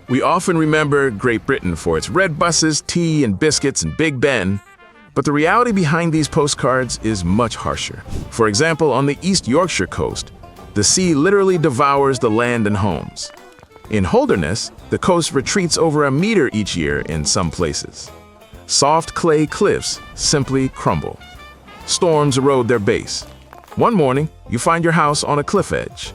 We often remember Great Britain for its red buses, tea and biscuits, and Big Ben, but the reality behind these postcards is much harsher. For example, on the East Yorkshire coast, the sea literally devours the land and homes. In Holderness, the coast retreats over a meter each year in some places. Soft clay cliffs simply crumble. Storms erode their base. One morning, you find your house on a cliff edge.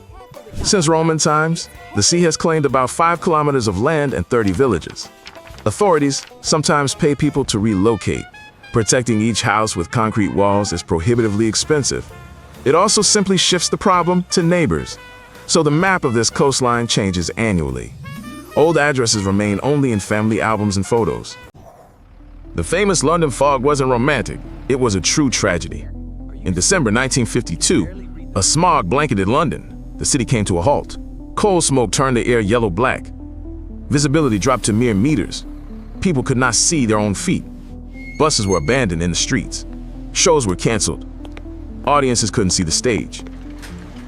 Since Roman times, the sea has claimed about 5 kilometers of land and 30 villages. Authorities sometimes pay people to relocate. Protecting each house with concrete walls is prohibitively expensive. It also simply shifts the problem to neighbors. So the map of this coastline changes annually. Old addresses remain only in family albums and photos. The famous London fog wasn't romantic, it was a true tragedy. In December 1952, a smog blanketed London. The city came to a halt. Coal smoke turned the air yellow-black. Visibility dropped to mere meters. People could not see their own feet. Buses were abandoned in the streets. Shows were canceled. Audiences couldn't see the stage.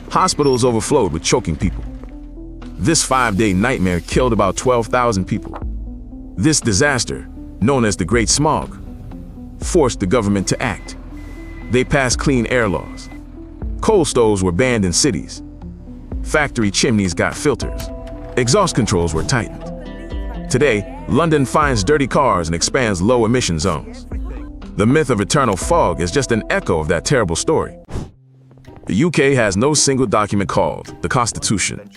Hospitals overflowed with choking people. This 5-day nightmare killed about 12,000 people. This disaster, known as the Great Smog, forced the government to act. They passed clean air laws. Coal stoves were banned in cities. Factory chimneys got filters. Exhaust controls were tightened. Today, London fines dirty cars and expands low-emission zones. The myth of eternal fog is just an echo of that terrible story. The UK has no single document called the Constitution.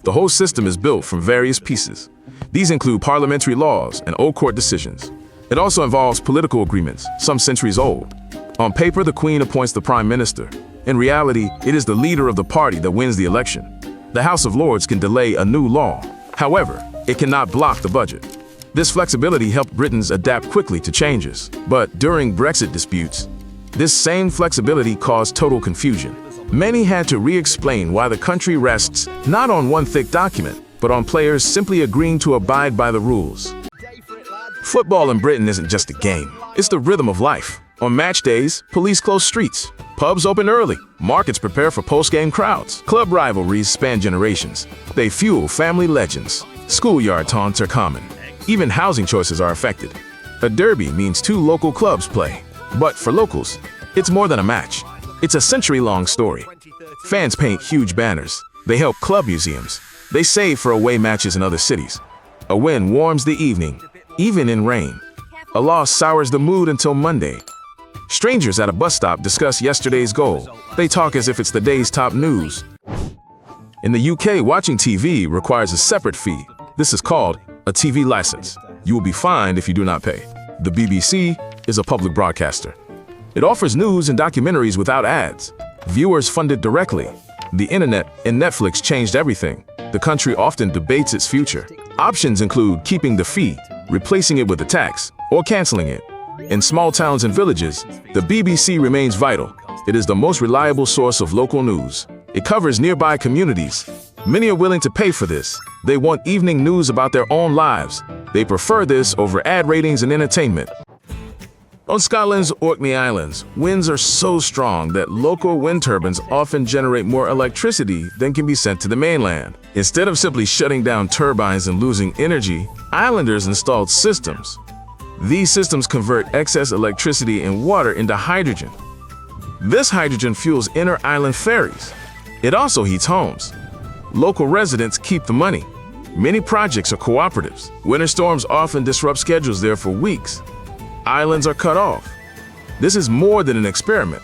The whole system is built from various pieces. These include parliamentary laws and old court decisions. It also involves political agreements, some centuries old. On paper, the Queen appoints the Prime Minister. In reality, it is the leader of the party that wins the election. The House of Lords can delay a new law. However, it cannot block the budget. This flexibility helped Britons adapt quickly to changes. But during Brexit disputes, this same flexibility caused total confusion. Many had to re-explain why the country rests not on one thick document, but on players simply agreeing to abide by the rules. Football in Britain isn't just a game, it's the rhythm of life. On match days, police close streets, pubs open early, markets prepare for post-game crowds. Club rivalries span generations. They fuel family legends. Schoolyard taunts are common. Even housing choices are affected. A derby means 2 local clubs play. But for locals, it's more than a match. It's a century-long story. Fans paint huge banners. They help club museums. They save for away matches in other cities. A win warms the evening, even in rain. A loss sours the mood until Monday. Strangers at a bus stop discuss yesterday's goal. They talk as if it's the day's top news. In the UK, watching TV requires a separate fee. This is called a TV license. You will be fined if you do not pay. The BBC is a public broadcaster. It offers news and documentaries without ads. Viewers fund it directly. The internet and Netflix changed everything. The country often debates its future. Options include keeping the fee, replacing it with a tax, or canceling it. In small towns and villages, the BBC remains vital. It is the most reliable source of local news. It covers nearby communities. Many are willing to pay for this. They want evening news about their own lives. They prefer this over ad ratings and entertainment. On Scotland's Orkney Islands, winds are so strong that local wind turbines often generate more electricity than can be sent to the mainland. Instead of simply shutting down turbines and losing energy, islanders installed systems. These systems convert excess electricity and water into hydrogen. This hydrogen fuels inter-island ferries. It also heats homes. Local residents keep the money. Many projects are cooperatives. Winter storms often disrupt schedules there for weeks. Islands are cut off. This is more than an experiment.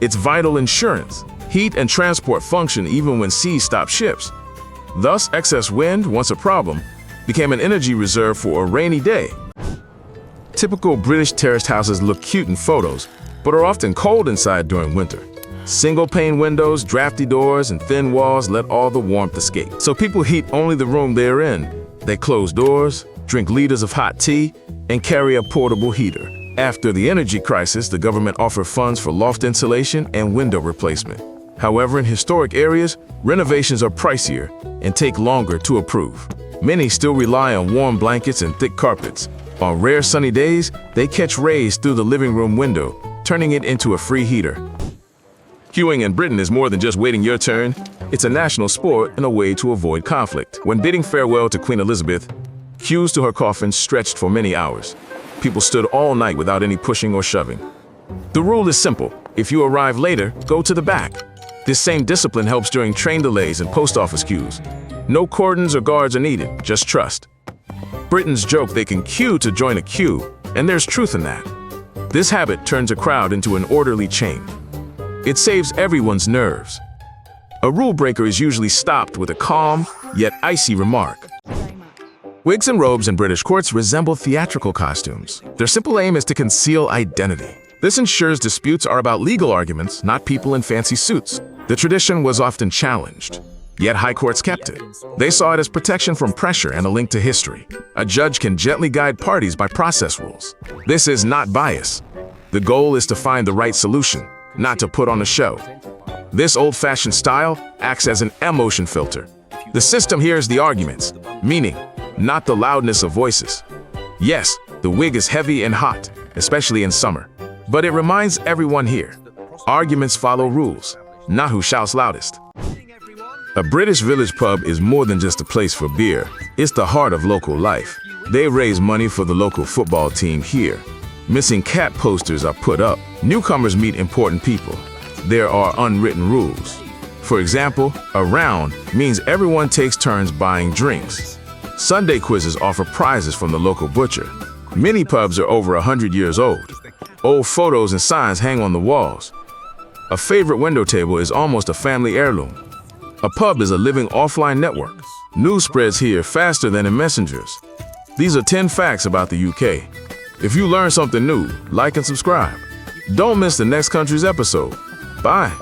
It's vital insurance. Heat and transport function even when seas stop ships. Thus, excess wind, once a problem, became an energy reserve for a rainy day. Typical British terraced houses look cute in photos, but are often cold inside during winter. Single-pane windows, drafty doors, and thin walls let all the warmth escape. So people heat only the room they're in. They close doors, drink liters of hot tea, and carry a portable heater. After the energy crisis, the government offered funds for loft insulation and window replacement. However, in historic areas, renovations are pricier and take longer to approve. Many still rely on warm blankets and thick carpets. On rare sunny days, they catch rays through the living room window, turning it into a free heater. Queuing in Britain is more than just waiting your turn. It's a national sport and a way to avoid conflict. When bidding farewell to Queen Elizabeth, Queues to her coffin stretched for many hours. People stood all night without any pushing or shoving. The rule is simple. If you arrive later, go to the back. This same discipline helps during train delays and post office queues. No cordons or guards are needed, just trust. Britons joke they can queue to join a queue, and there's truth in that. This habit turns a crowd into an orderly chain. It saves everyone's nerves. A rule breaker is usually stopped with a calm, yet icy remark. Wigs and robes in British courts resemble theatrical costumes. Their simple aim is to conceal identity. This ensures disputes are about legal arguments, not people in fancy suits. The tradition was often challenged, yet high courts kept it. They saw it as protection from pressure and a link to history. A judge can gently guide parties by process rules. This is not bias. The goal is to find the right solution, not to put on a show. This old-fashioned style acts as an emotion filter. The system hears the arguments, meaning, not the loudness of voices. Yes, the wig is heavy and hot, especially in summer, but it reminds everyone here. Arguments follow rules, not who shouts loudest. A British village pub is more than just a place for beer. It's the heart of local life. They raise money for the local football team here. Missing cat posters are put up. Newcomers meet important people. There are unwritten rules. For example, a round means everyone takes turns buying drinks. Sunday quizzes offer prizes from the local butcher. Many pubs are over 100 years old. Old photos and signs hang on the walls. A favorite window table is almost a family heirloom. A pub is a living offline network. News spreads here faster than in messengers. These are 10 facts about the UK. If you learn something new, like and subscribe. Don't miss the next country's episode. Bye.